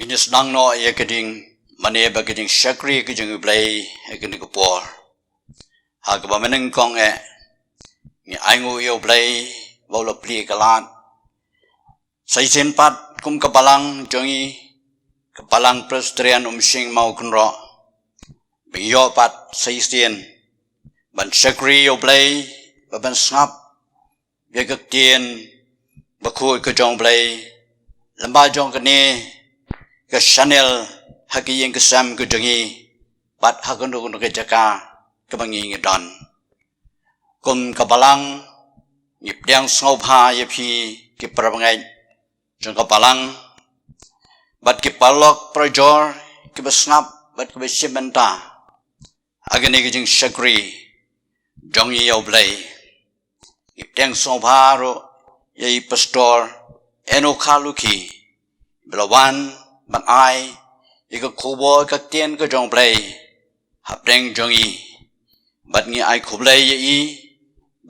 Ginis nang no ya keding mane ba keding shakri ke jeng play keding ko por. Ha ka ba meneng kong ni aingu yo play ba lo pli kalat. Sai sen pat kum kapalang jongi kapalang prestrian sing mau kunro. Biyo pat sai sen ban shakri yo play ba ban snap ya ka tien ba khu ke jong play lamba jong ka ni ke Chanel haki yang kesam ke dengi pat hakundu kundu ke jaka ke bangi ngedon kum kapalang ngip diang ngop ha ye phi ke prabangai jong kapalang bat ke palok projor ke besnap bat ke besimenta agane ke jing shakri jong ye oblay ngip diang ngop ha ro ye pastor enokhaluki belawan ban ai ika kubo ka tien ka jong play hap deng jong i bat ngi ai kublay ye i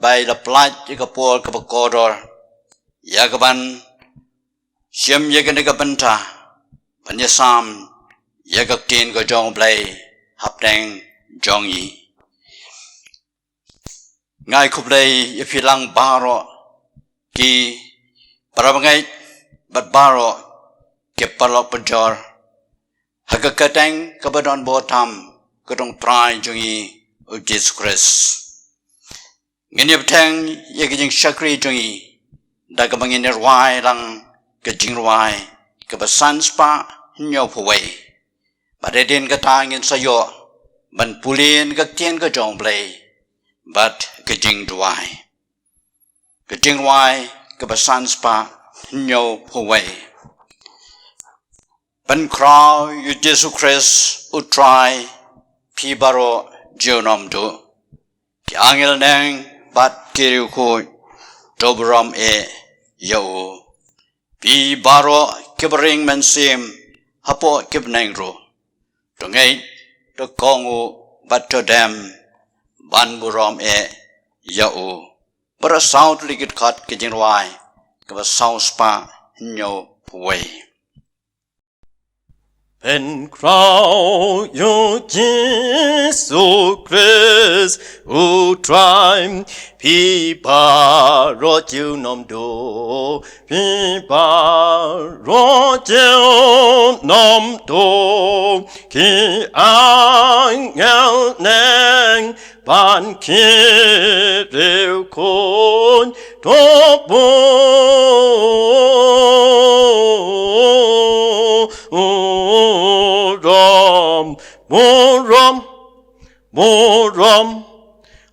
bai la plat ika pol ka bakodor ya ka ban siam ye ka ne ka banta ban ye sam ye ka tien ka jong play hap deng jong i ngai kublay ye philang baro ki parabangai bat baro ke palok penjor hagakateng kabadon botam kadong try jungi Jesus Christ ngene beteng ye kijing shakri jungi daga bangin rwai lang kijing rwai ke basan spa nyo phwai badeden ka tangin sayo ban pulin ka tien ka jong play but kijing rwai ke basan spa nyo phwai ban kraw yu Jesus Christ utrai pi baro jonom do ki angel neng bat kiriu ko dobram yo pi baro kibring mensim hapo kibneng ro tongai to kongu bat to dem ban buram yo bara sound ligit khat ke jinwai ka sound spa nyo way And crown you Jesus Christ, who triumph, pipa roju nom do, pipa roju nom do, ki angel neng ban kiriu kon tobo.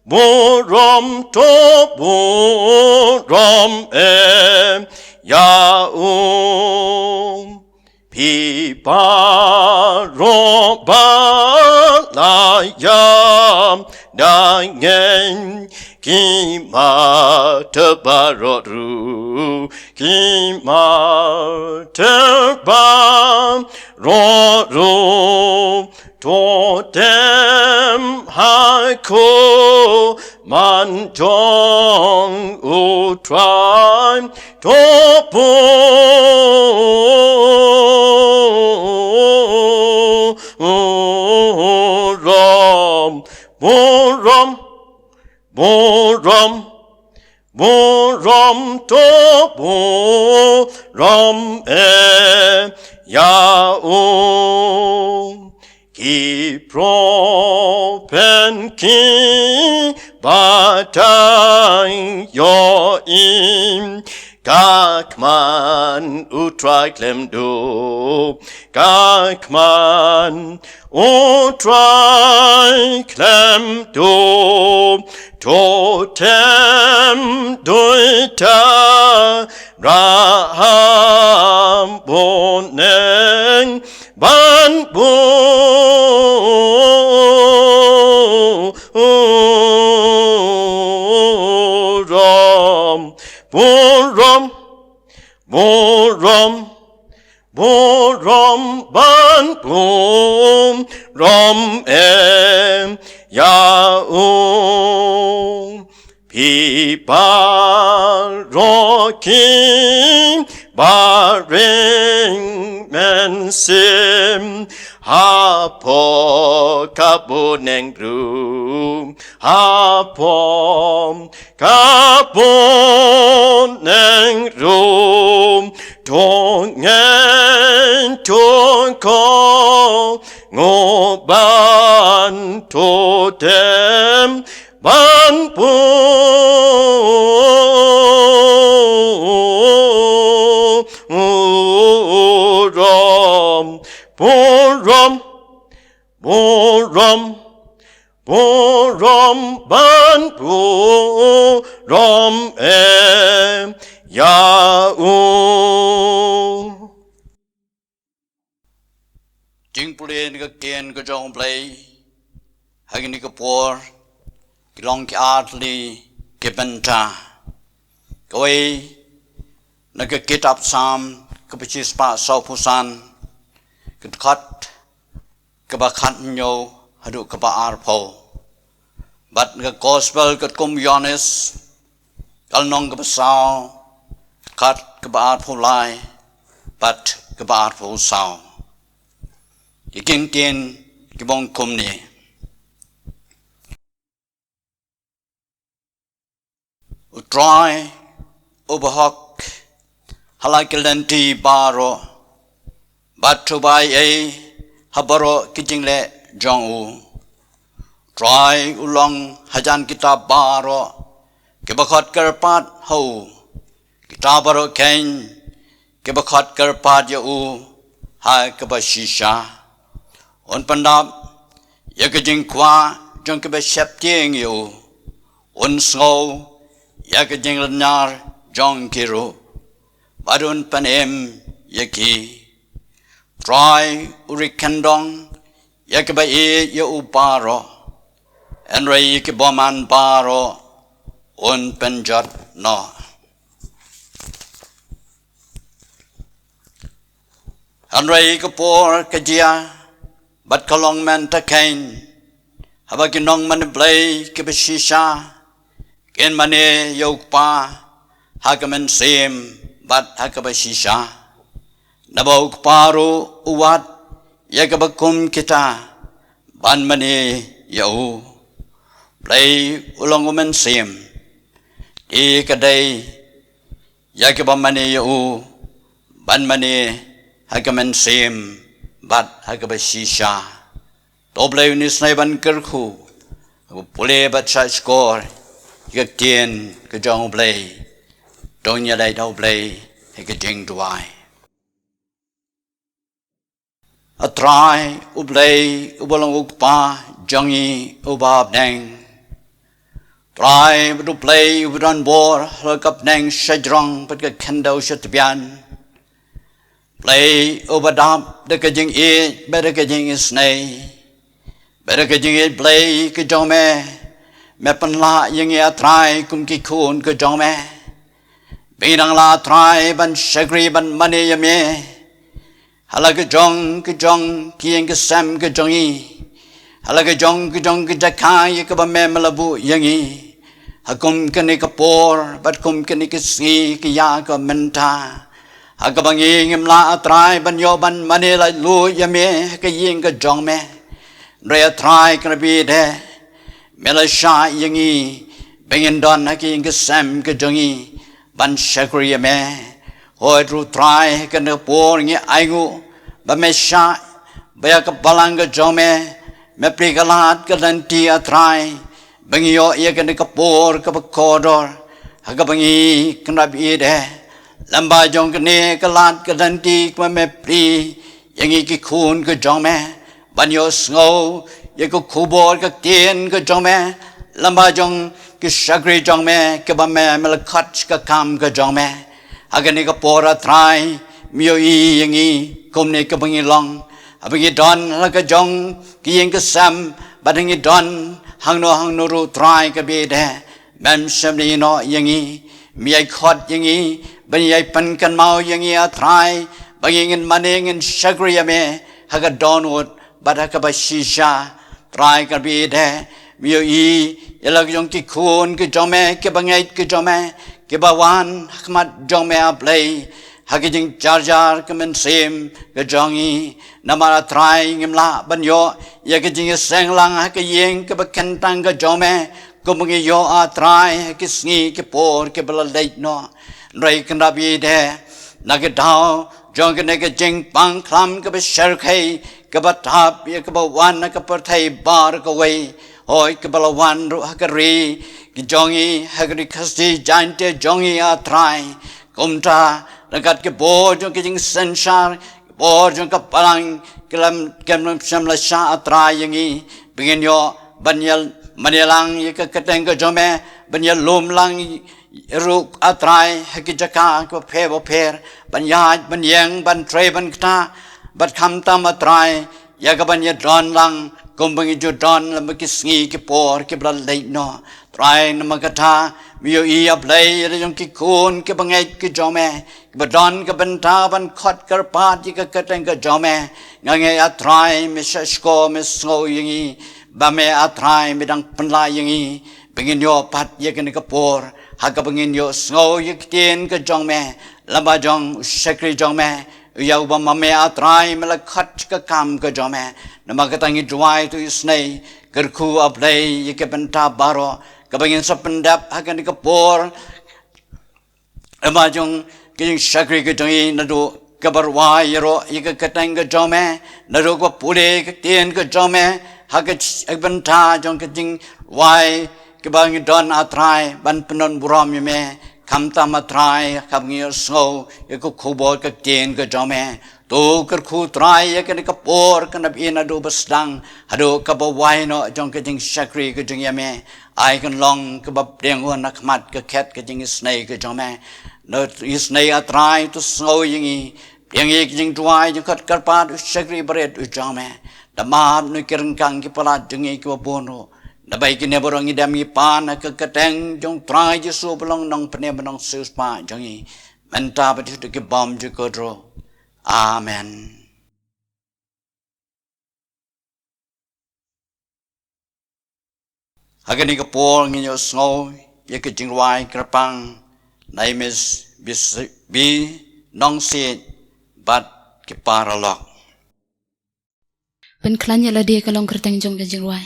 Boram to boram yaum pipa roba la yam dangen kima tebaroru kima tebaroru totem hako manjong utrai topo boram topo ram yaum ki propen ki batang yo im kakman utrai klemdo kakman utrai klemdo totem doita raham boneng ban boram ban boram yaum pipa rokim baring men sim hapo kabuneng brum hapo kabuneng rum tongen tongko ngoban totem ban Borom ban borom yau. Chính pulin cái kiên cái trong play hay cái por cái long cái atli cái benta cái nó cái kitab sam cái biji spa sau pusan cái khát cái bà khát nhau hadu cái bà arpo but cái gospel cái kum Yohanes cái nong cái bà sao khát cái bà arpo lai but cái bà arpo sao cái kinh kiên cái bông kum này try overhawk halai cái lenti baro but to buy a habaro kijing le jong u try ulong hajan kitab baro cái bakhat karpat ho kitab baro kain cái bakhat karpat ya u hai cái ba shisha on pandap ya kijing kwa jong cái ba shep tieng yo on snow ya kijing lenar jong kiro badun panem yaki try urikandong yakba e ya uparo and ray ke boman baro on penjat no and ray ke por kajia bat kalong man ta kain haba kinong man blay ke beshisha ken mane yokpa hakamen sem bat hakabashisha nabau paru uwat yakabakum kita ban mani yau play ulong umen sim di kadai yakabamani yau ban mani hakamen sim bat hakabashisha doble ni snaiban kerku pule bat sa score yak tien ke jong play don't you like don't play he cái jing duai a try u play u bolong u pa jongi u bab nang try to play u run bor lo kap nang shajrong but cái kendo shut bian play u badam de cái jing e better cái jing is nay better cái jing e play cái jong me pan la yang ya try kum ki khun cái jong me Bidang la try ban shagri ban mani yame hala ke jong kieng ke sam ke jongi hala ke jong ke jakai ke ba me malabu yangi hakum ke ni ke por bat kum ke ni ke si ke ya ke menta hakabangi ngim la try ban yo ban mani la lu yame ke ying ke jong me re try ke bi de mela sha yangi bengin don ha ke sam ke jongi ban shakriya me hoi tru try ke ne por nge aigu ba me sha ba ka balanga jome me prikalat ke lanti a try bangyo ye ke ne ka por ka kodor ha ka bangi knab i de lamba jong ke ne ka lat ke lanti ka me pri yangi ki khun ke jome ban yo snow ye ko khubor ka tien ke jome lamba jong cái shagri jong me cái ba me mel khat cái kam cái jong me agani cái pora trai mio i yangi kom ne cái bangi long abangi don la cái jong cái yang cái sam badangi don hang no ru trai cái be de mem sam ni no yangi mi ai khat yangi ban ai pan kan mau yangi a trai bangi ngin mane ngin shagri me haga don wot badaka ba shisha trai cái be de mio i yala jong ki khun ki jome ke bangai ki jome ke bawan hakmat jome a play hagi jing jar jar kemen sim ke jongi namara trai ngimla banyo ya ke jing seng lang ha ke yeng ke beken tang ke jome ko mungi yo a trai ke sngi ke por ke bala leit no rai kanda bi de na ke dao jong ke ne ke jing pang klam ke be shar khai ke ba tap ya ke ba wan ke per thai bar ke wei hoi ke bala wan ru ha ke ri ke jongi ha ke khasti jante jongi a trai kumta dekat ke bo jong ke jing sensar bo jong ke palang kelam kem samla sha atrai yangi bingin yo banyal manilang ye ke keteng ke jome banyal lom lang ruk atrai haki jaka ke phe bo pher banyaj banyang ban tre ban kta bat kham tam atrai ya ke banya don lang kumbangi jo don lam ke sngi ke por ke bla lei no trai namakata miyo iya play rejong ki kun ke bangai ke jome ke badon ke benta ban khot kar pat ke keteng ke jome ngange atrai misashko misngo yingi bame atrai midang penla yingi bengin yo pat ye ke ne kapor ha ka bengin yo sngo ye tien ke jome lamba jong sekri jome ya uba mame atrai mela khat ke kam ke jome namakangi duai tu isnei kerku aplay ye ke benta baro kabangin sa pendap hakan di kapor amajong kijing sakri kijing nado kabarwa yero ika katang ke jome nado ko pule ke tien ke jome hakat benta jong kijing wai kabangin don atrai ban penon buram yeme kamta matrai kabangin snow iko kubot ke tien ke jome tu kerku trai ke ni kapor kanap ina do basdang hado kabawai no jong kijing sakri kijing yame ai kan long ke bab deng on nak mat ke ket ke jing snai ke jome no snai atrai tu snow yingi yang ye jing tuai jing kat karpat sakri bret u jome damam nu kirengkang ki pala jengi ke bono da bai ki ne borong idam yi pan ke keteng jong trai je su belong nong pene benong sus pa jongi menta betu ke bom je kodro amen. Hagani ka por nginyo snow ye ke jingwai krapang naimis bi nong si bat ke paralok pen klan yala dia kalong kerteng jong ke jingwai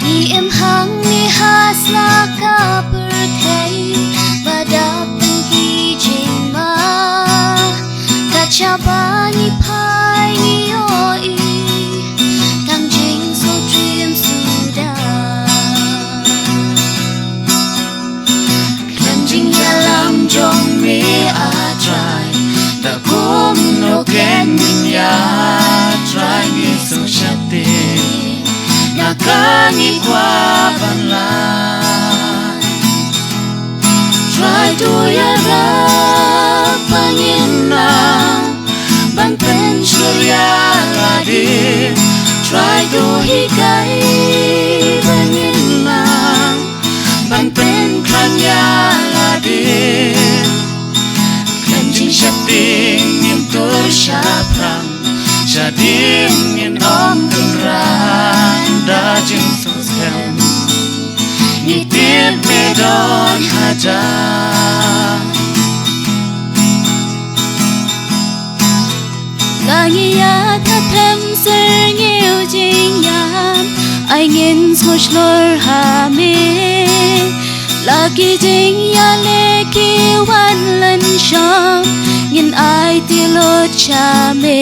ni em hang ni hasla ka perthei badap Chaba ni pai ni oi tang jing so dream suda cleansing yalam jong me a try da kom no ken ya try ni so shate nakani kwa banla try to ya pangina ban pen surya ladi try to hikai pangina ban pen kanya ladi kanjing shating intur shaprang shading in om kuran dajing suskan nitit medon hajar Langi ya ta them ser nghiêu jing yam ai ngin smosh lor ha me lagi jing ya le ki wan lan sham ngin ai ti lo cha me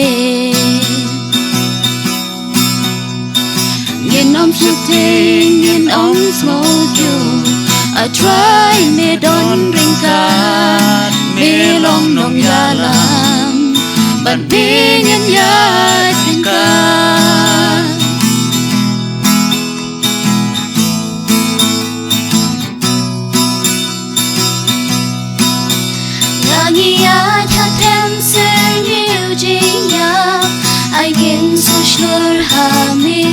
ngin om shooting ngin om smoke you I try me don ringkat me long nong ya lam But being in your finger Langi ya ta tem ser nghiêu jing ya ai gin so shlur ha me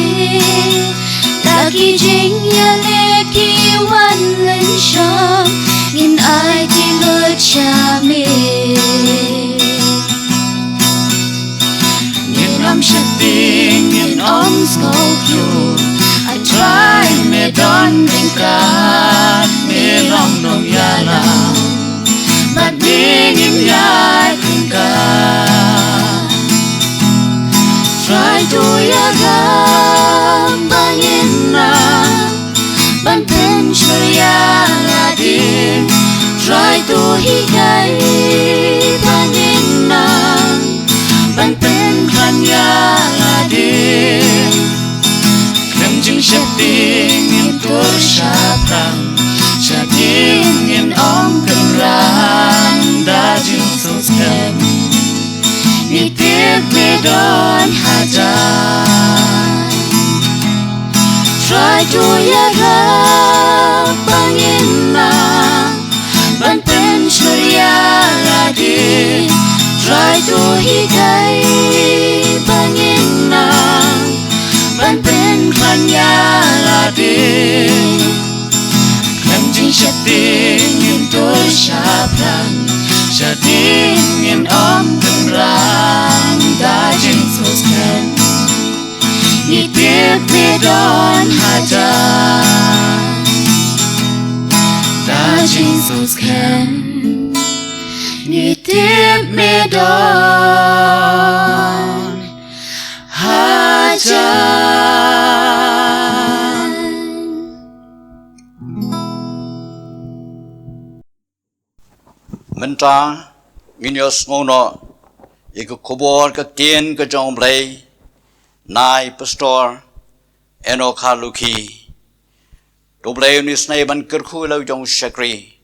Lagi jing ya le ki wan len sham ngin ai ti lo cha me Lam shating nitip medon hajan try to yara pangin lang ban pen surya lagi try to higay pangin lang ban pen kanya lagi kanjing syating intur syapran syating in om kenrang dajing susken nitip medon hajan dajing susken nitip medon hajan. Mentang nginios ngono iku kubor ke tien ke jong blay nai pastor eno khaluki do blay ni snai ban kerkhu lau jong shakri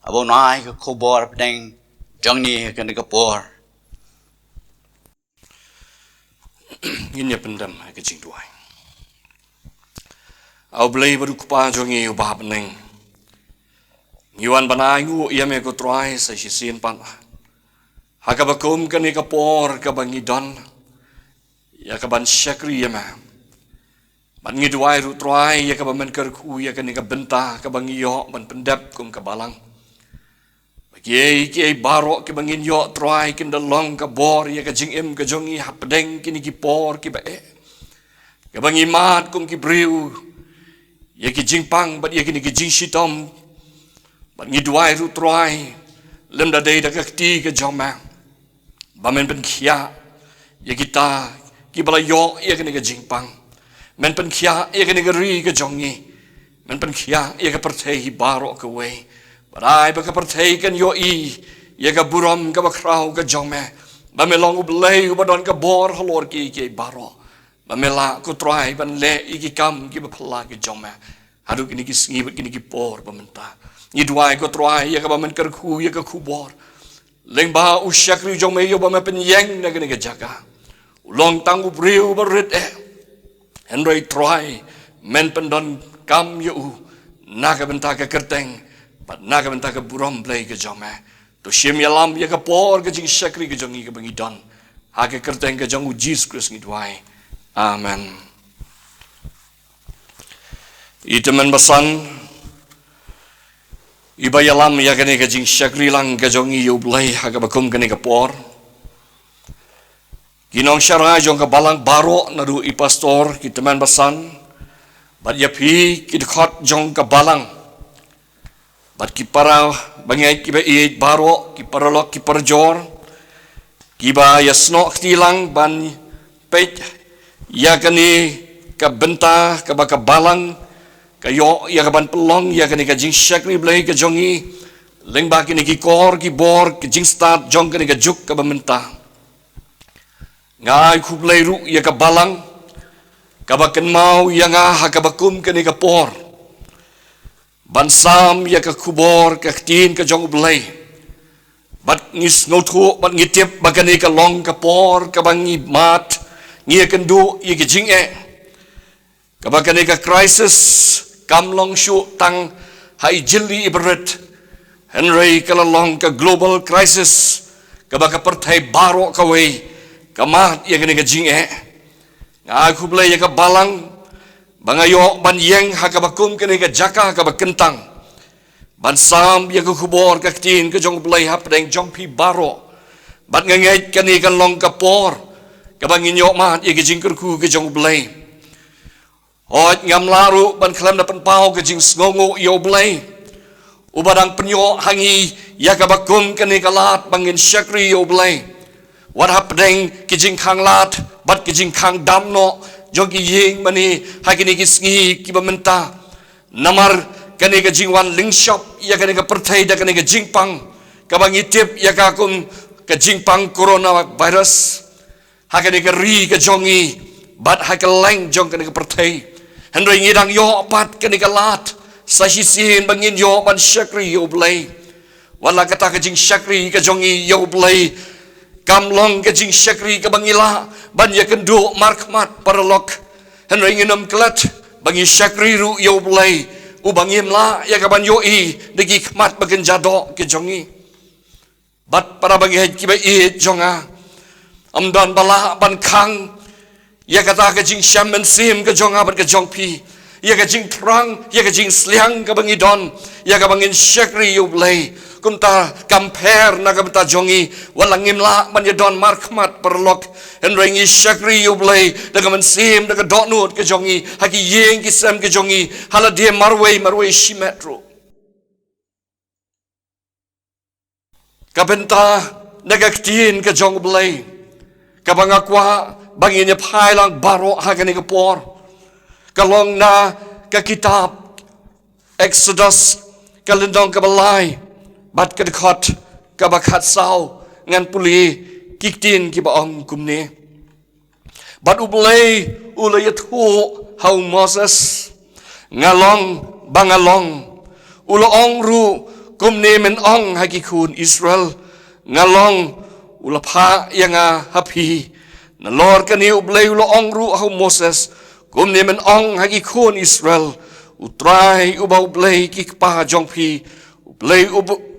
abo nai ke kubor pedeng jong ni ke ni kapor Ini pendam ke jing duai. Au blay baru kupa jongi ubah peneng. Yuan banai ngu ia me ko try sa sisin pan. Hakabakum ke ni kapor ke bangi don. Ya ke ban syakri ya ma. Ban ngi duai ru try ya ke ban kerku ya ke ni ke bentah ke bangi yo ban pendap kum ke balang. Bagi barok ke bangin yo try kin dalong ke bor ya ke jing im ke jongi hapdeng kini ki por ki ba ke bangi mat kum ki briu ya ki jing pang ba ya kini ki jing shitom ba ngi duai ru try lem da dei da ka ti ke joma ba men pen khia ya kita ki bala yo ya kini ke jing pang men pen khia ya kini ke ri ke jongi men pen khia ya ke perthei barok ke we Barai baka perthei kan yo ya ka buram ka bakrau ka jome ba melong ublei ubadon ka bor halor ki baro ba mela ku try ban le iki kam ki bapla ki jome hadu kini ki sngi kini ki por ba menta ni duai ko try ya ka ba men kerku ya ka kubor leng ba usyakri jome yo ba me penyeng na kini ka jaga ulong tang ubriu barit henry try men pendon kam yo na ka benta ka kerteng naga benta ke buram blay ke jome to shim yalam ya ke por ke jing syakri ke jongi ke bangi don ha ke kerteng ke jongu Jesus Christ ngi duai amen itemen basan iba yalam ya ke jing syakri lang ke jongi yu blay ha ke bakum ke ke por ginong syara jong ke balang baro nadu i pastor itemen basan bat yapi ki khot jong ke balang Bat ki para bangai ki ba i baro ki para lok ki perjor ki ba ya snok tilang ban pet ya kani ka benta ka ba ka balang ka yo ya ka ban pelong ya kani ka jing syakri blai ka jongi leng ba kini ki kor ki bor ki jing start jong kani ka juk ka ba menta ngai ku blai ru ya ka balang ka ba ken mau ya nga ha ka ba kum kani ka por Bansam ya ke kubor ke tin ke jong belai. Bat ngis ngotu bat ngitip bagani ke long ke por ke bangi mat ngi kendu ye ke jing ke bagani ke crisis kam long shu tang hai jili ibret henry ke long ke global crisis ke baka pertai baro ke we ke mat ye ke jing ngai ku belai ye ke balang Bangayo ban yeng hakabakum kene ka jaka hakabakentang. Ban sam ya ke kubor ka tin ke jong blai hap deng jong pi baro. Bat ngengait kene kan long ka por. Ka banginyo mat ye ke jingker ku ke jong blai. Hot ngam laru ban klam na pau ke jing sngongo yo blai. Ubadang penyo hangi ya kabakum kene kalat bangin syakri yo blai. Wat hap deng ke jing khang lat bat ke jing khang damno jong ki yeng mani hakini ki sngi ki bamenta namar kane ka jingwan ling shop ya kane ka perthai da kane ka jingpang ka bangi tip ya ka kum ka jingpang corona virus hakani ka ri ka jongi bat hakaleng jong kane ka perthai henry ngidang yo pat kane ka lat sa hisin bangin yo ban syakri yo blai wala kata ka jing syakri ka jongi yo blai Kamlong ke jing syakri ke bangila ban ya kendo markmat paralok henry nginam kelat bangi syakri ru yo blai u bangim la ya ka ban yo I degi khmat bagen jado ke jongi bat para bangi hai ki ba I jonga amdan bala ban khang ya kata ke jing syam men sim ke jonga ban ke jong pi ya ke jing trang ya ke jing sliang ke bangi don ya ka bangin syakri yo blai kumta compare na kamta jongi walangim la man ya don markmat perlok en rengi syakri yublay daga man sim daga donut ke jongi haki yeng ki sam ke jongi hala dia marway shimetro kabenta daga ktin ke jong blay kabanga kwa bangin ya phai lang baro hagani ke por kalong na ka kitab Exodus kalendong kabalai bat ka dekhot ka bakhat sau ngan puli kiktin ki ba ong kumne bat ublay ulayat hu how Moses ngalong bangalong ulo ong ru kumne men ong hakikun Israel ngalong ula pha yanga happy na lord kani ublay ulo ong ru how Moses kumne men ong hakikun Israel utrai uba ublay kikpa jongpi ublay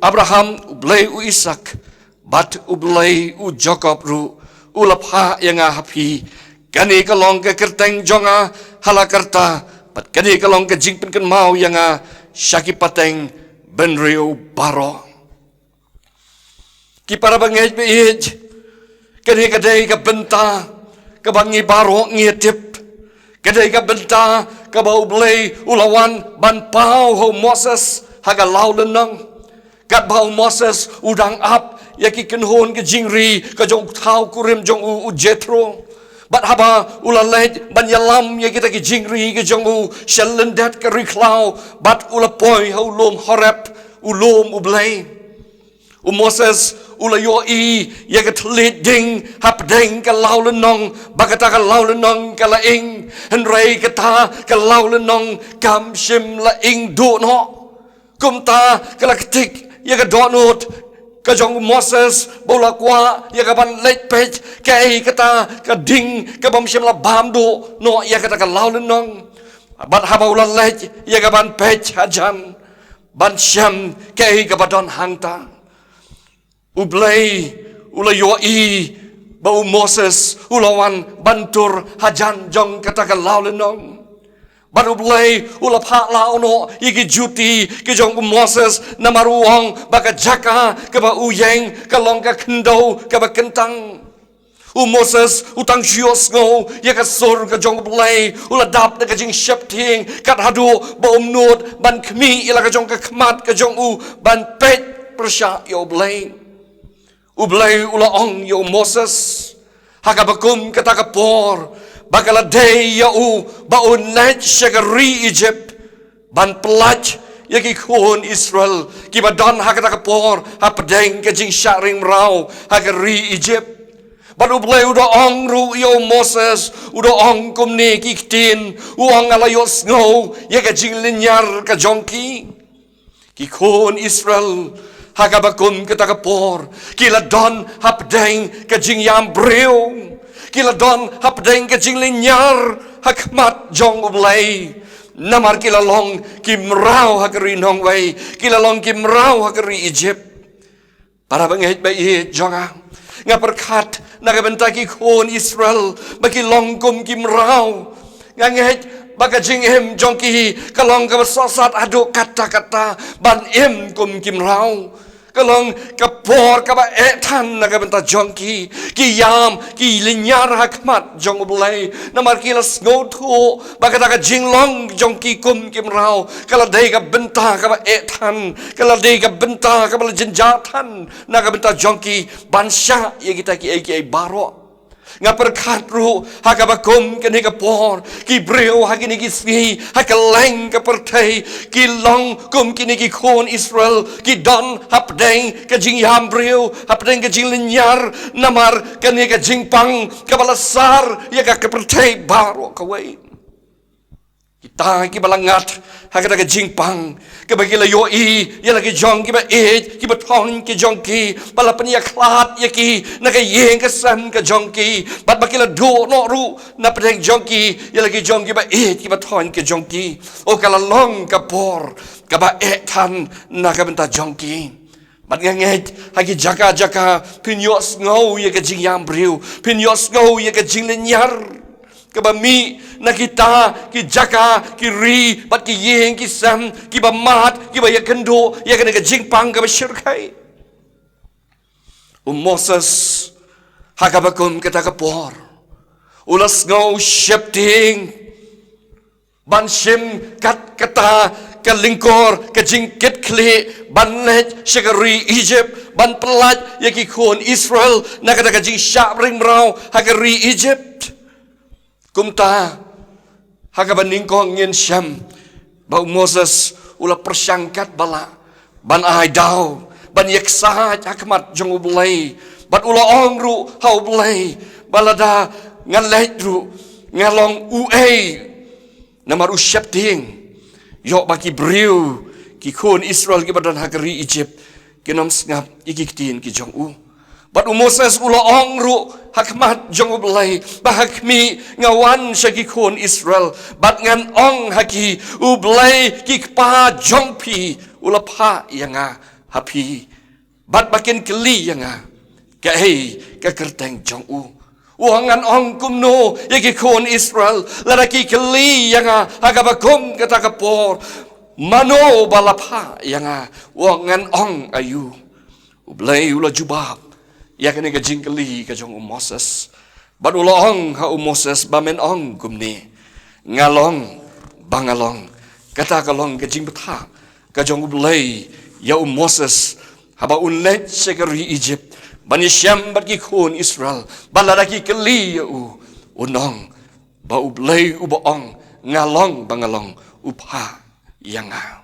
Abraham ublay Isaac bat ublay Jacob ru ulapha yanga happy kani kalong ke kerteng jonga halakarta bat kani kalong ke jingpin kan mau yanga syaki pateng benrio baro ki para bangej beij kani kadai ka benta ka bangi baro ngietip kadai ka benta ka ba ublay ulawan ban pau ho Moses haga laulenang kat bau Moses udang ap yaki kenhon ke jingri ke jong thau kurim jong u Jethro bat haba ulalej ban yalam yaki ta ke jingri ke jong u shalendat ke riklau bat ulapoi hau lom horep ulom ublay Moses ulayo I yaki tlit ding hap ding ke laulenong bagata ke laulenong ke laing henrei kata ke laulenong kam shim laing do no kumta ke laktik ya ka donut ka jong Moses bola kwa ya ka ban late page kai kata ka ding ka bam shim la bam do no ya kata ka laulen nong bat haba ula late ya ka ban page hajan ban sham kai ka badon hangta ublay ula yo I bau Moses ulawan bantur hajan jong kata ka laulen nong baru belai ula pak lau no igi juti ke jong Moses na maruang baka jaka ke ba uyeng ke long ka kendo ke ba kentang Moses utang sios ngo ya ka sur ke jong belai ula dap de ke jing shep ting kat hadu ba umnut ban kmi ila ke jong ka khmat ke jong ban pet persya yo belai belai ula ong yo Moses haka bakum kata ka por bakala day ya baun lech syagari Egypt ban pelaj yaki kuhun Israel kiba don hakata kapor hapadeng ke jing syaring rau hakari Egypt ban ublay uda ong ru yo Moses uda ong kumni kiktin uang alayos ngo yaka jing linyar ka jongki ki kuhun Israel hakabakum kita kapor kila don hapadeng ke jing yam breu kila don hapdeng ke jing linyar hakmat jong ublay namar kila long kimrau hakari nong way kila long kimrau hakari Egypt para bangit bayi jonga ngaperkat nagabentaki kon Israel bagi long kum kimrau ngangit baga jing em jongki kalong kabasasat adu kata-kata ban em kum kimrau kalong kapor kaba etan naga benta jongki ki yam ki linyar hakmat jong ublay namar kilas ngotu bagata ka jinglong jongki kum kimrau kala dei ka benta kaba etan kala dei ka benta kaba jenjatan naga benta jongki bansya ye kita ki ai baro ngaperkat ru hakabakum kini kapor ki breu hakini ki swi hakaleng kapertai ki long kum kini ki kon Israel ki don hapdeng ka jing yam breu hapdeng ka jing linyar namar kini ka jing pang kabalasar ya ka kapertai baro kawai kita balangat hagada ke jingpang ke bagi la yoi ya lagi jong ki ba ki ba thong ki jong ki bala pania klat ya ki na ke yeng ke san ke jong ki bat bagi la do no ru na pedeng jong ki ya lagi jong ki ba ki ba thong ki jong ki o kala long ka por ka ba kan na ka benta jong ki bat nganget hagi jaka pinyos ngau ya ke jing yam briu pinyos ngau ya ke jing lenyar Kabami na kita ki jaka ki ri bat ki yeng ki sam ki ba mat ki ba ya kendo ya kana ka jingpang ka ba shirkai Moses hakabakum kata ka por ulas ngau shifting ban shim kat kata ka lingkor ka jingket kle ban let shikari Egypt ban pelat ya ki khon Israel na kata ka jing sha ring rau hakari Egypt Kumta hagabaning ko ngin siyam bau Moses ula persangkat bala ban ay daw ban yaksahat akmat jong ublay ban ula ongru hau blay balada ngalait ru ngalong uay namar usyap ting yok baki briu ki khon Israel ki badan hagari Egypt kinom ngap ikiktin ki jong u Bat Moses ula ongru hakmat jong ublay bahakmi ngawan syagi khon Israel bat ngan ong haki ublay kikpa jongpi ula pa yanga hapi bat bakin keli yanga kai ka kerteng jong u wangan ong kumno yagi khon Israel laraki keli yanga hagabakum kata kapor mano balapa yanga wangan ong ayu ublay ula jubab ya kene ka jingkeli ka jong Moses ban ulong ha Moses bamen ong kumni ngalong bangalong kata kalong ka jingbata ka jong ulay ya Moses haba unlet sekari Egypt ban syam bat ki khon Israel baladaki keli ya unong ba ublay ubaong ngalong bangalong upha yanga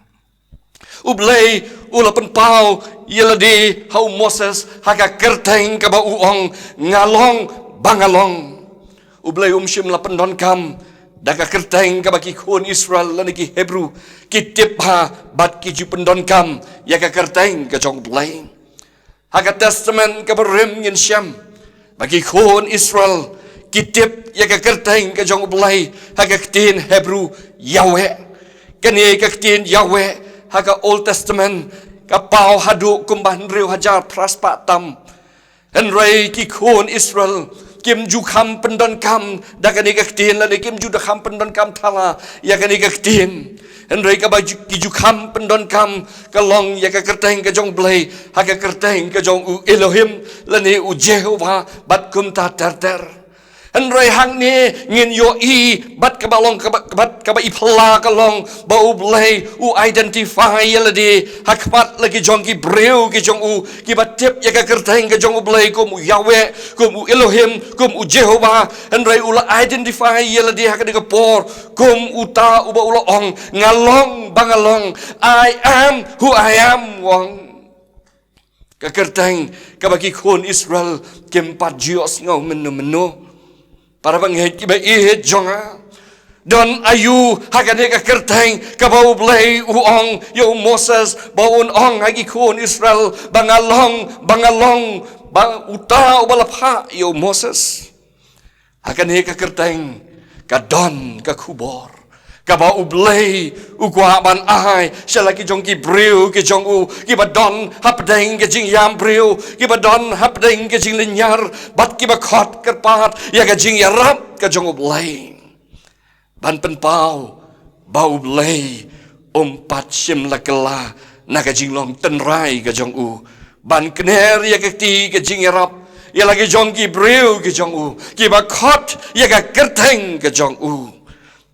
Ublay ulapan pau yeladi hau Moses haka kerteng ka ba uong ngalong bangalong Ublay umshim lapan don kam daga kerteng ka ba ki khon Israel lani ki Hebrew ki tipha bat ki jupen don kam ya ka kerteng ka jong ublay haka testament ka berim ngin syam bagi khon Israel ki tip ya ka kerteng ka jong ublay haka ktin Hebrew Yahweh kani ka ktin Yahweh haka Old Testament kapau hadu kumban riu hajar praspatam henry ki khon Israel kim ju kham pendon kam dakani ka tin la kim ju da kham pendon kam thala ya kani ka tin henry ka ba ki ju kham pendon kam kalong ya ka kerteng ka jong blay haka kerteng ka jong u Elohim la ni u Jehovah bat kum ta ter Henry hang ni ngin yo bat kabalong bat kaba ipla kalong bau blay u identify yeladi hakmat lagi jong ki breu ki jong u ki batip ya ka kerteng ka jong u blay kum u Yahweh kum u Elohim kum u Jehovah Henry ula identify yeladi hakadi ka por kum uta uba ula ong ngalong bangalong I am who I am wong ka kerteng ka bagi khon Israel kempat jios ngau menu para banghet ki ba ihit jonga don ayu hakane ka kerteng ka bau blay uong yo Moses baun ong hagi khon Israel bangalong bang uta ubalapha yo Moses hakane ka kerteng ka don ka kubor ka bau blay ugwa ban ai shalaki jong ki breu ki jong u ki ba don hapdeng ki jing yam breu ki ba don hapdeng ki jing linyar bat ki ba khot kerpat ya ka jing yarap ka jong u blay ban pen pau bau blay pat sim la kala na ka jing long ten rai ka jong u ban kner ya ka ti ka jing yarap ya lagi jong ki breu ki jong u ki ba khot ya ka kerteng ka jong u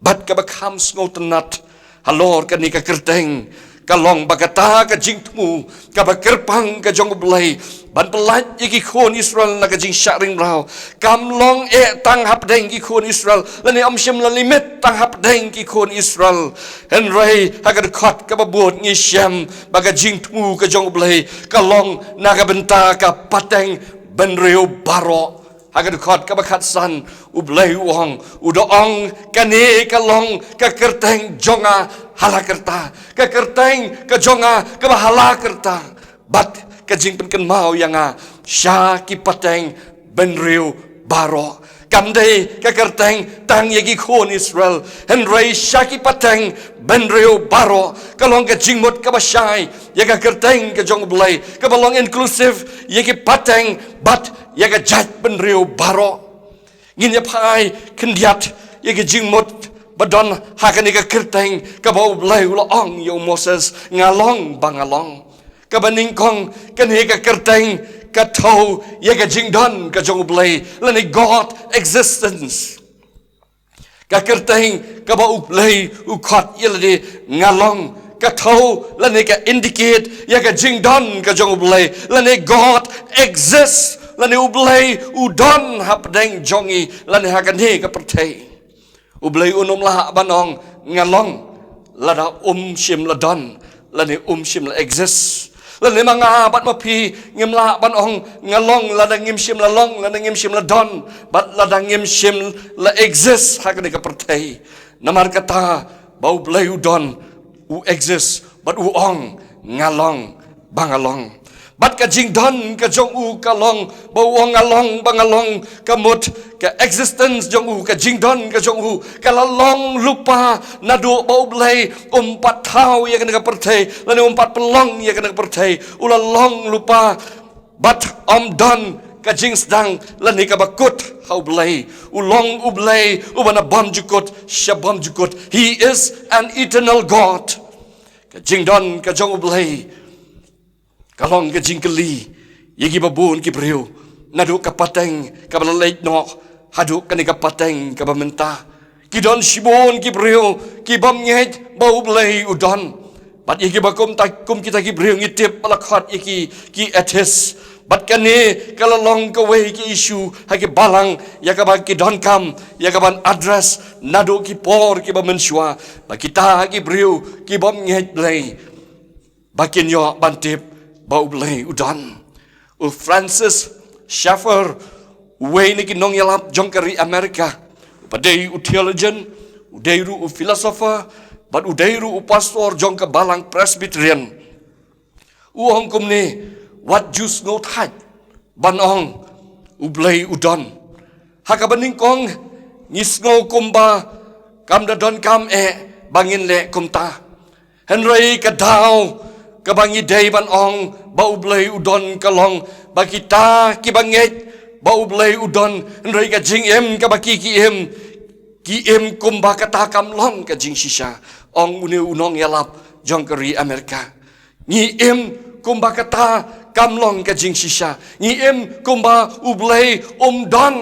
bat ka bakham sngotenat halor ka ni ka kerteng kalong bagata ka jingtmu ka bakerpang ka jong blay ban pelat ki khon Israel na ka jing sharing rao kamlong tang hapdeng ki khon Israel lani amshim la limit tang hapdeng ki khon Israel henry hagar khot ka babot ngi syam baga jingtmu ka jong blay kalong na ka benta ka pateng benreu baro Haga dukhat ka bakat san ublay uang udoong kani kalong ka kerteng jonga halakerta ka kerteng ka jonga ka halakerta bat ka jing pen mau yanga sya ki pateng benriu baro kamdei ka kerteng tang yagi khon Israel henrei syaki pateng benriu baro kalong ka jingmut ka basyai yaga kerteng ka jong blai ka balong inclusive yagi pateng bat yaga jat benriu baro ngin ya pai kendiat yagi jingmut badon hakani ka kerteng ka bau blai ula ong yo Moses ngalong bangalong ka baningkong kani ka kerteng ka thau yaga jingdon ka jong blai lani God existence ka kerteng ka ba blai u khat yeladi ngalong ka thau lani ka indicate yaga jingdon ka jong blai lani God exists lani u blai u don hapdeng jongi lani hakani ka perthei u blai unom la banong ngalong lada shim ladon lani shim la exists lani manga bat mapi ngimla ban ong ngalong lada ngim shim la long lada ngim shim la don bat lada ngim shim la exist hakani ka perthei namar kata bau blai u don u exist bat u ong ngalong bangalong bat ka jing don ka jong u kalong bau ong ngalong bangalong kamut ka existence jong u ka jing don ka jong u kalalong lupa nadu bau blai umpat thau ya kana ka perthei lani umpat pelong ya kana ka perthei ulalong lupa bat don ka jing sedang lani ka bakut hau blai ulong u blai ubana bam jukut shabam jukut he is an eternal God ka jing don ka jong u blai kalong ka jing keli yagi babun ki priu nadu ka pateng ka balalait no hadu kani ka pateng ka bamenta ki don shibon ki priu ki bam nget bau blai udon bat yagi bakum ta kum kita ki priu ngitip balakhat yaki ki athis bat kani kalalong ka we ki issue hagi balang ya ka ban ki don kam ya ka ban address nadu ki por ki bamensua ba kita ki priu ki bam nget blai bakin yo bantip bau blai udan u Francis Schaeffer we ni kinong yalap jongkari Amerika padai u theologian u deiru u philosopher but u deiru u pastor jongka balang Presbyterian u hongkum ni what jus no thai banong u blai udan hakabaning kong nisngo kumba kamda don kam bangin le kumta henrei kadau kabangi day ban ong bau blai udon kalong bakita kibanget bau blai udon ndrai ka jing em ka baki ki em kumba kata kam long ka jing shisha ong une unong yalap jongkari Amerika ni em kumba kata kam long ka jing shisha ni em kumba ublai don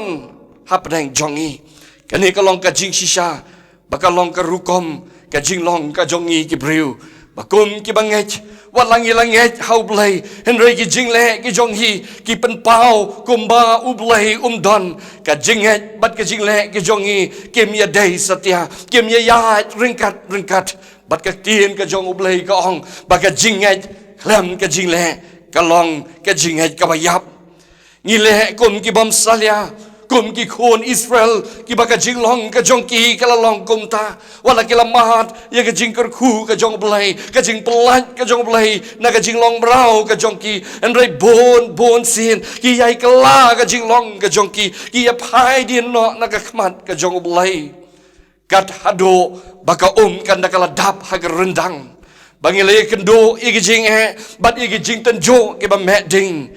hapdeng jongi kani kalong ka jing shisha bakalong ka rukom ka jing long ka jongi ki briu bakum ki banget walangi langet hau blai henrei ki jingle ki jonghi ki penpau kumba ublai don ka jinget bat ka jingle ki jongi kim ya dei satya kim ya ringkat bat ka tien ka jong ublai ka ong ba ka jinget klam ka jingle ka long ka jinget ka bayap ngile kum ki bam salya kum ki khon Israel ki baka jinglong ka jong ki kalalong kum ta wala kila mahat ya ka jing kerku ka jong blai ka jing pelat ka jong blai na ka jinglong brau ka jong ki enrei bon sin ki yai kala ka jinglong ka jong ki ya phai din no na ka khmat ka jong blai kat hado baka kan da kala dap ha ka rendang bangile kendo igi jing bat igi jing tenjo ki ba meding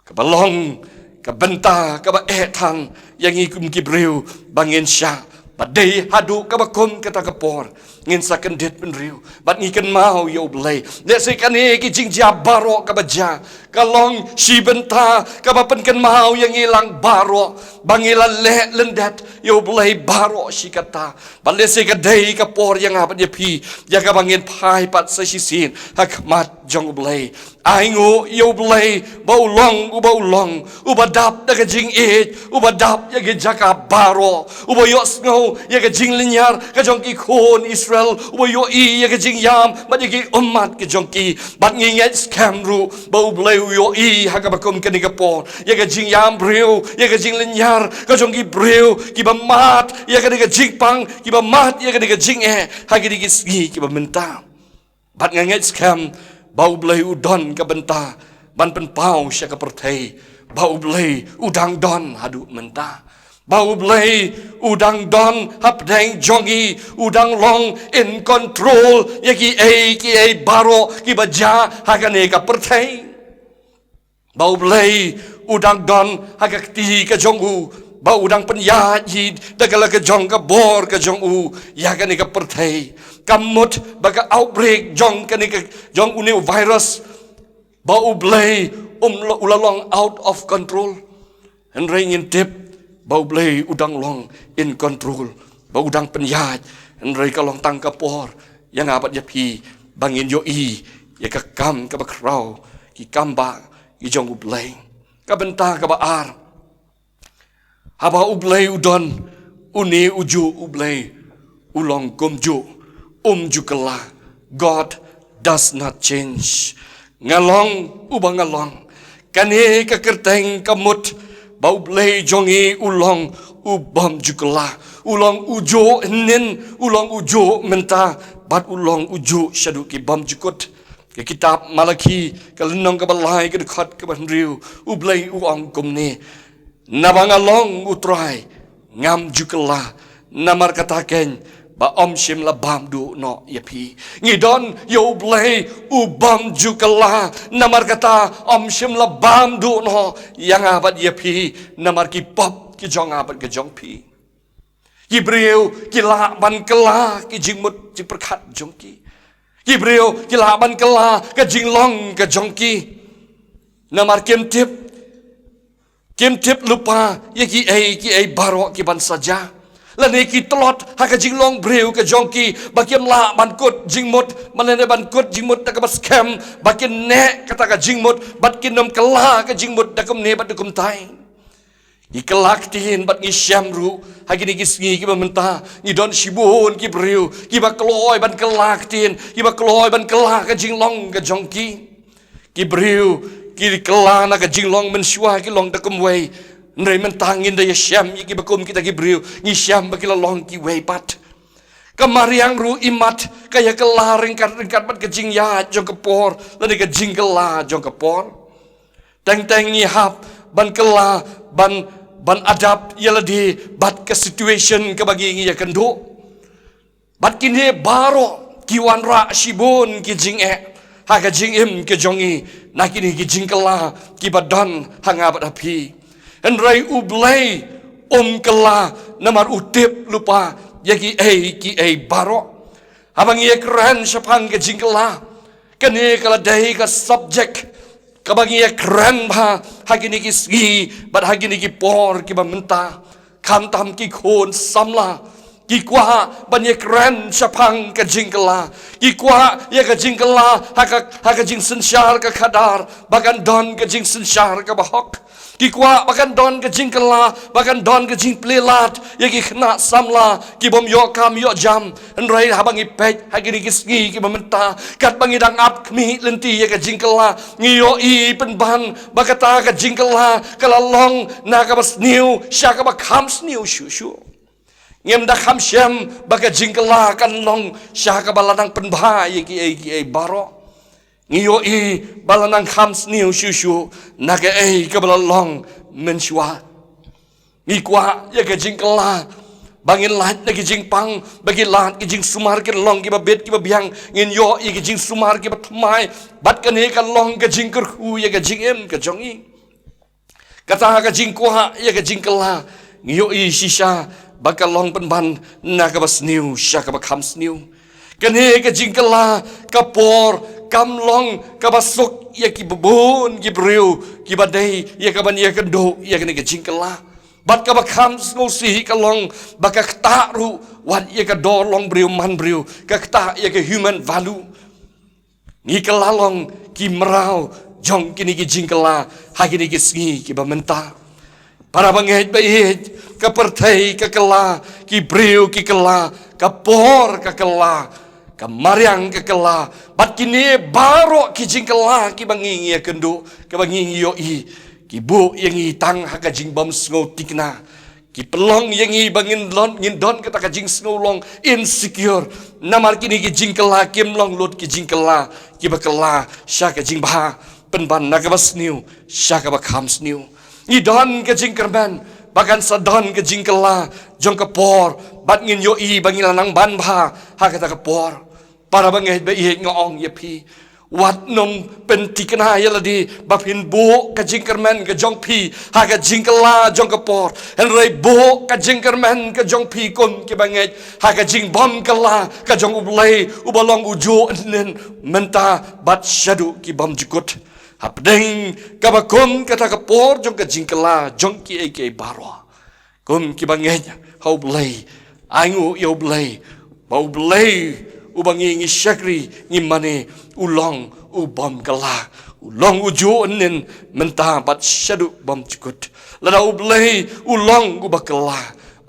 ka balong ka benta ka ba tang yang ikum kibriu bangin sya badai hadu ka bakum kata kapor ngin sakendet penriu bat ngiken mau yo blai le sekane ki jing jabaro ka baja kalong si benta ka ba penken mau yang ilang baro bangilan le lendat yo blai baro si kata bale sekadai ka por yang apa dia pi ya ka bangin pai pat sa sisin hakmat jong blai aingo yo blai bau long ubadap da ka jing ubadap ya ke jaka baro ubayo snow ya ke jing linyar ka jong ki khon Israel ubayo ya ke jing yam ba ki umat ke jong ki bat nginget scam ru bau blai yo I hakabakum kanigapor ya ka jing yam breu ya ka jing lenyar ka jong ki breu ki ba mat ya ka jing pang ki ba mat ya ka jing hagi ki sgi ki ba menta bat nganget skam bau blai udon ka benta ban pen pau sya ka perthei bau blai udang don hadu menta bau blai udang don hap dang jongi udang long in control ya ki baro ki baja hakane ka perthei bau blai udang don hagak ti ka jongu bau udang penya ji dagala ka jong ka bor ka jongu ya kane ka perthei kamut baka outbreak jong kane ka jong uni virus bau blai ulalong out of control and rain in tip bau blai udang long in control bau udang penyat and rain ka long tang ka por yang apat ya pi bangin yo I ya ka kam ka bakrau ki kamba ki jong blai ka benta ka baar haba ublai udon uni uju ublai ulong kumju jukala God does not change ngalong ubang ngalong kane ka kerteng kamut bau blai jongi ulong ubam jukala ulong ujo nin ulong ujo menta bat ulong ujo syadu ki bam jukut ke kitab Malaki kalenong ka balai ke dekat ke bandriu ublai uang kumne nabangalong utrai ngam jukala namar kataken ba om shim la bam du no yapi ngidon yo blai ubam jukala namar kata om shim la bam du no yang abat yapi namar ki pop ki jong abat ke jong pi Gibril ki la ban kala ki jingmut ji perkat jongki Gibril ki la ban kala ke jinglong ke jongki namar kim tip lupa ya ki ai baro ki ban saja lani ki telot haka jinglong breu ke jongki bakian la bankut jingmut manene bankut jingmut tak bas scam bakian ne kata ka jingmut batkin nom kala ke jingmut dakum ne bat dakum tai ki kelak tin bat ngi syamru hagi ni kisngi ki mementa ni don shibun ki breu ki ba kloy ban kelak tin ki ba kloy ban kala ke jinglong ke jongki ki breu ki kala na ke jinglong men shwa ki long dakum wei Nrai mentangin daya syam iki bakum kita gibriu ni syam bakila long ki weipat kamariang ru imat kaya kelar ringkat bat kejing ya jong kepor lani kejing kela jong kepor teng ni hap ban kela ban adap yala di bat ke situation ke bagi ya kendo bat kini baro kiwan ra shibun ki jing ha ka jing im ke jongi nakini ki jing kela ki badan hanga bat api Andrai ublai kela namar utip lupa yaki baro abang ye keren sapang ke jingkela kene kala dai ka subject kabang ye keren ba hagini ki sgi bat hagini ki por ki menta kam tam ki khon samla ki kwa ban ye keren sapang ke jingkela ki kwa ye ke jingkela haka jing sensyar ka kadar bagan don ke jing sensyar ka bahok ki kwa bakan don ke jing kela bakan don ke jing plelat ya ki khna samla ki bom yo kam yo jam enrai habangi pej hagini ki sngi ki mementa kat bangi dang ap kmi lenti ya ke jing kela ngi yo I penban bakata ke jing kela kala long na ka bas new sya ka ba kham new shu ngem da kham syam baka jing kela kan long sya ka baladang penba ya ki baro Ngiyo balanang khams niu shushu naga kabalalong menshwa ngikwa ya ke jingkela bangin lat na ke jingpang bagi lat ke jing sumar ke long ki babet ki babiang ngin yo ke jing sumar ki batmai bat kan he ka long ke jingker hu ya ke jingem ke jongi kata ka jingkwa ya ke jingkela ngiyo shisha bakalong penban naga bas niu sya ka khams niu kan he ke jingkela kapor kamlong kabasuk ya ki bubun ki breu ki badai ya kaban ya kendo ya kene jingkela bat ka bakham ngosi kalong baka taru wat ya ka dolong breu man breu ka ta ya ka human value ni kelalong ki merau jong kini ki jingkela ha kini ki sngi ki bamenta para banget baik ka perthai ka kela ki breu ki kela ka por ka kela Mariang ke kela. Bat kini baro ki jing kela ki bangi ya kendo. Ki bangi yo i. Ki bu yang i tang haka jing bom snow tikna. Ki pelong yang i bangin don kata ka jing snow long insecure. Namar kini ki jing kela kim long lot ki jing kela. Ki bakela sya ka jing bah. Penban naga bas new. Sya ka bakam new. I don ka jing kerban. Bahkan sadon ke jing kela. Jong ke por. Bat ngin yo i bangin lanang ban bah. Haka ta ke por. Para bangit ba ihit ngong ye pi. Wat nom pentikna yala di bapin bo ka jingkerman ka jong pi ha ka jingkela jong ka por en rei bo ka jingkerman ka jong pi kon ki bangit ha ka jing bom kala ka jong ublai ubalong ujo nen menta bat shadu ki bom jukut hapdeng ka bakom kata ka por jong ka jingkela jong ki ke barwa kom ki bangit ha ublai aingu yo ublai ba ublai ubangi ngi syakri ngi mane ulong ubam kala ulong ujo nen mentah bat syadu bam cukut lada ublai ulong ubakala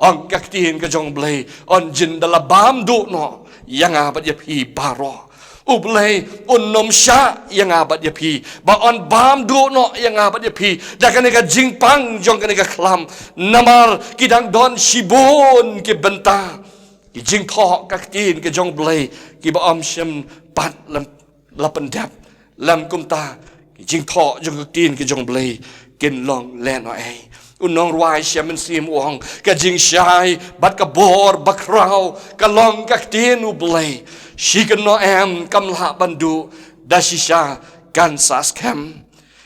on kaktiin ka jong blai on jin dala bam do no yang abat ya pi baro ublai on nom sya yang abat ya pi ba on bam do no yang abat ya pi da kan ka jingpang jong kan ka klam namar kidang don shibon ke bentah ki jing tho ka tin ke jong blai ki ba om shem pat lam lapan dap lam kumta ki jing tho jong ka tin ke jong blai ken long len no ai unong ruai shem sim wong ka jing shai bat ka bor bakrau ka long ka tin u blai shi kan no am kam la bandu da shisha kan sas kem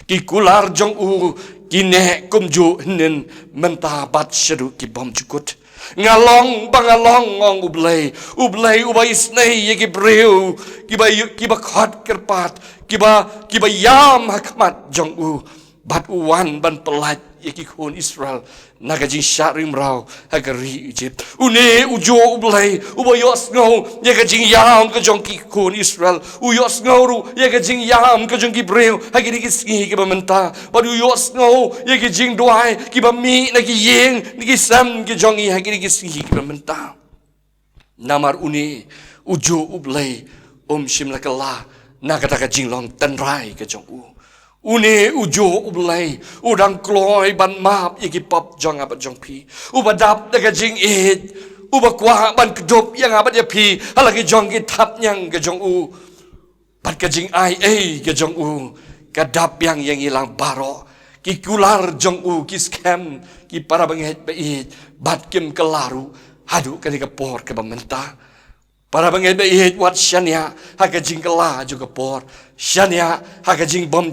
ki kular jong u ki ne kum ju nen menta bat shadu ki bom chukut ngalong bangalong ngong ublay ubay snay ye gibreu kiba khot kerpat kiba yam hakmat jong u bat uwan ban pelat ye ki khon Israel naga jing sharim rau hagari Egypt une ujo ublay ubayos ngo ye ka jing yam ka jong ki khon Israel uyos ngo ru ye ka jing yam ka jong gibreu hagiri ki singi ki bamenta bat uyos ngo ye ki jing doai ki ba mi na ki yeng ni ki sam ki jong i hagiri ki singi ki bamenta namar une ujo ublay shimla kala naga ta ka jing long tan rai ka jong u une ujo ublai udang kloi ban map yaki pop jong abat jong pi ubadap daga jing it ubakwa ban kedop yang abat ya pi halagi jong ki tap yang ke jong u bat ka jing ai ke jong u kadap yang hilang baro ki kular jong u ki scam ki para banget bait bat kim kelaru hadu ka por ke bamenta para banget bait wat shania haka jing kala juga por shania haka jing bom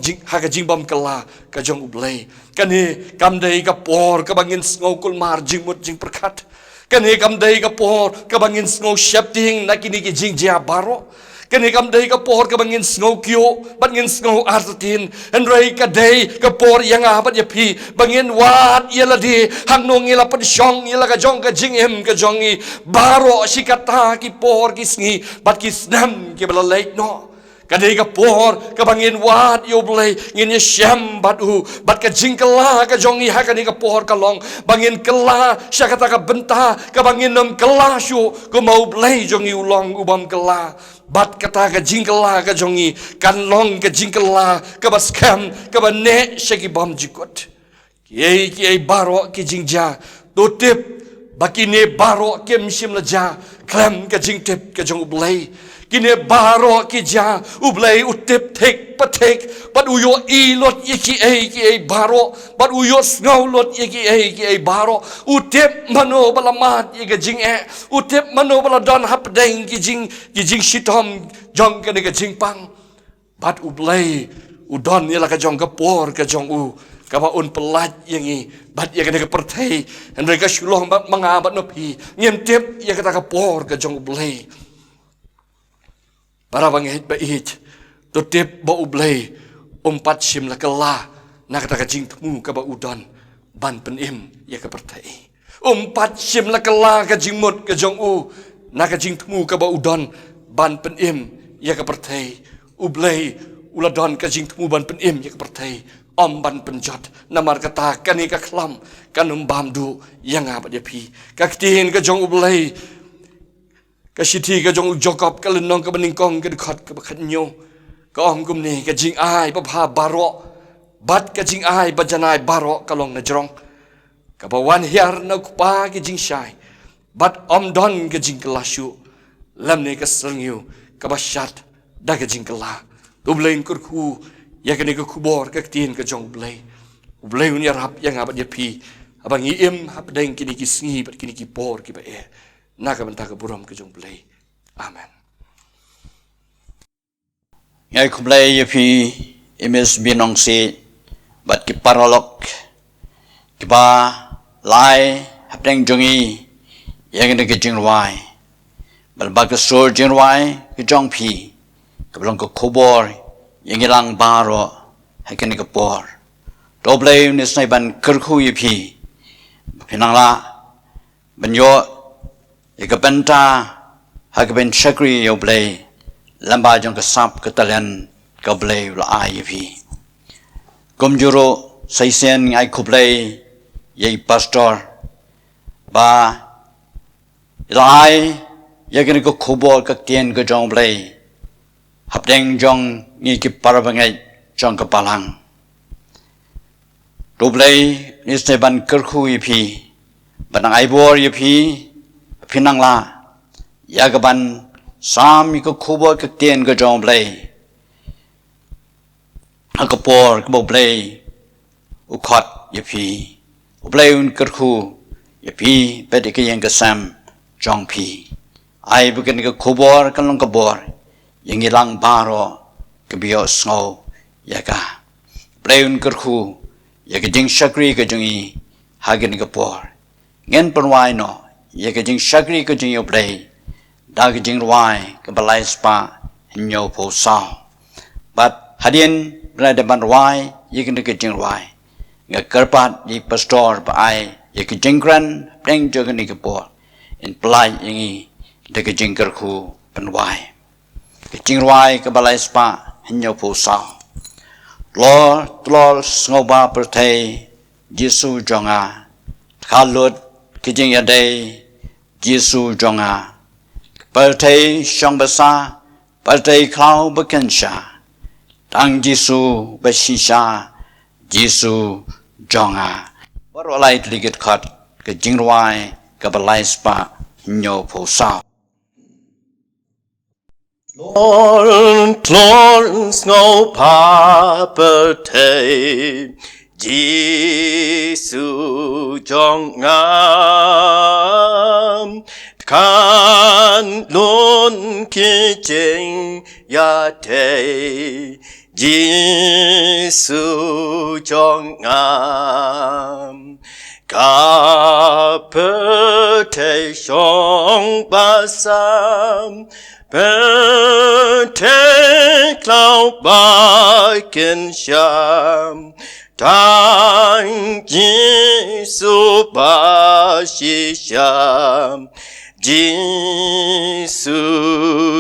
kala ka jong ublai kani kamdai ka por ka bangin ngokul mar jing mut jing perkat kani kamdai ka por ka bangin ngo shapting nakini ki jing ja baro kani kamdai ka por ka bangin ngo kyo bangin ngo artin andrai ka dai ka por yang abat ya pi bangin wat yela di hang nong yela pad shong yela ka jong ka jing em ka jongi baro sikata ki por ki sngi bat ki snam ki bala late no kadai ka por ka bangin wat yo blai ngin ye sham bat u bat ka jing kala ka jongi ha ka ni ka por ka long bangin kala syakata ka benta ka bangin nom kala shu ko mau blai jongi ulong ubam kala bat kata ka jing kala ka jongi kan long ka jing kala ka bas kam ka ba ne shaki bam jikot ki baro ki jing ja to tip bakine baro ke mishim la ja klam ka jing tip ka jong blai kine baro ki ja ublai utip tek patek pat uyo ilot ki baro pat uyo snaulot ki baro utip mano balamat ye jing utip mano bala don hap deng ki jing shitom jong ka jing pang pat ublai udon ye la ka jong ka por ka jong u ka ba un pelat yang i bat ye ka pertai and mereka shulong mangabat no pi ngem tip ye ka ka por ka jong ublai para bangit bait to tip ba ublai pat shim la kala nak ta ka jing tmu ka ba udon ban penim ya ka pertai pat shim la kala ka jing mut ka jong u nak ka jing tmu ka ba udon ban penim ya ka pertai ublai uladon ka jing tmu ban penim ya ka pertai ban penjat namar kata kani ka klam kanum bamdu yang abat ya pi ka tin ka jong ublai Kasiti ka jong jokop ka lenong ka beningkong ka dekat ka bakhanyo. Ka om kum ni ka jing ai ba pha baro. Bat ka jing ai ba janai baro ka long na jrong. Ka ba wan hiar na kupa ka jing shai. Bat om don ka jing kelasyu. Lam ni ka sengyu ka ba shat da ka jing kela. Tu blain kur khu ya ka ni ka kubor ka tin ka jong blai. Blai unya rap yang abat ya pi. Abang iem hap deng kini ki sngi bat kini ki por ki ba e. Naka benta ka buram ka jong blai. Amen. Ngai kublai yapi imis binong si bat ki parolok ki ba lai hapdeng jongi yang ne ke jingwai bal ba ka sur jingwai ki jong pi ka blong ko khobor yang ilang baro haken ka por doblai ne snai ban kerkhu yapi pinang la banyo Ikabenta hagben shakri yo blay lamba jong ka sap ka talen ka blay la IEP Gomjuro saisen ai kublay ye pastor ba ilai yakin ko khobol ka tien ka jong blay hapdeng jong ni ki parabangai jong ka palang do blay ni steban kerkhu EP banang ai bor EP Pinang la, yagaban sami ko kubo ka tien ka jong blay. Akapor ka bo blay, ukot yapi, ublay un kerku, yapi pwede ka yang kasam jong pi. Ay bukan ka kubor ka lang kabor, yang ilang baro ka biyo snow yaga. Blay un kerku, yaga jing shakri ka jongi, hagin ka por. Ngen panway no, ye ka jing shakri ka jing yo play da ka jing rwai ka balai spa nyo po sao but hadien bla de ban rwai ye ka jing rwai nga karpat di pastor ba ai ye ka jing gran deng jo ka ni ka po in plai yingi de ka jing kar khu pan wai ka jing rwai ka balai spa nyo po sao lor snoba per thai Jesu jonga khalut Kijing ya day Jesu jonga Partay shong basa Partay klau bakensha Tang Jesu bashisha Jesu jonga Warwalay ligit kot Ka jingwai Ka balay spa Nyo po sao Lord snow partay Jesu 정암 간론 기쟁 야대 Jesu 정암 가버테 성바삼 버테 클라우 바켄샴 Tang Jesu bashisha Jesu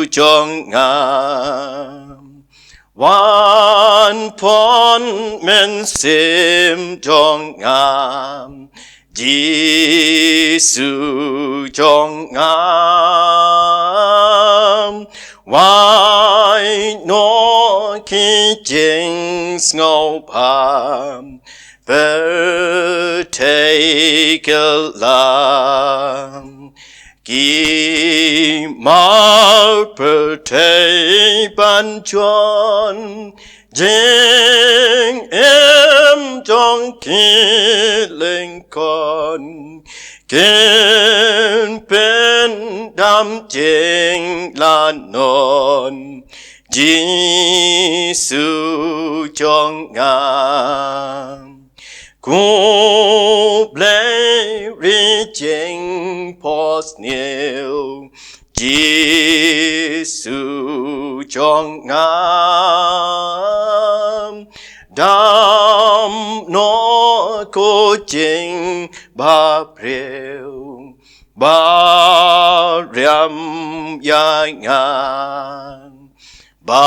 jongam Wan pon men sim jongam Jesu jongam Why no ki jing snow palm, but take a lamb. Gi mar per te ban chuan, jing em jong killing con. Ken pen dam jing la non Jesu jong ngam Ku blay ri jing pos new Jesu jong ngam Dam no ko jing ba preu ba riam yang ngang ba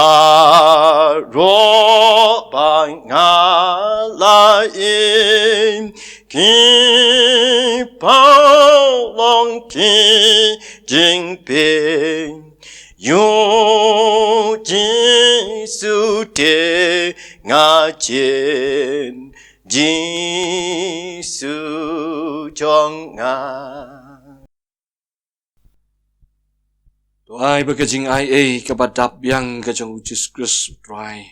ro ba nga la im ki pa long ki jing ping yu ji su te nga chen ji su chong nga Tuai berkejing ai kebadap yang kejong ucis Kris tuai.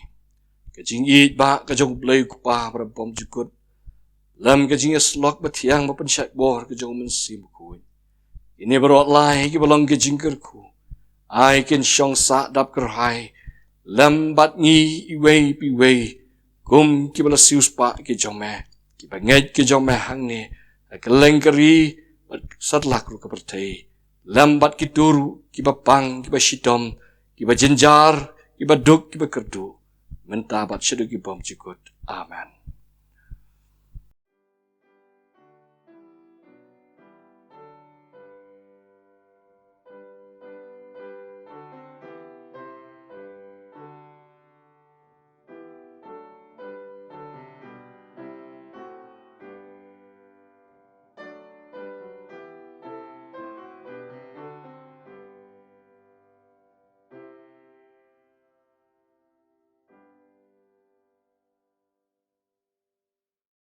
Kejing it ba kejong play kupa berapom jukut. Lam kejing slok batiang mapensyat bor kejong mensim kui. Ini berot lai ki belong kejing kerku. Ai ken syong sa dap kerhai. Lam bat ngi iwei piwei. Kum ki bala sius pa kejong me. Ki banget kejong me hang ni. Keleng keri satlak ru kepertai. Lambat kituru, kiba pang, kiba shitom, kiba jenjar, kiba duk, kiba kerdu. Mentabat syeduk kibom jikut. Amen.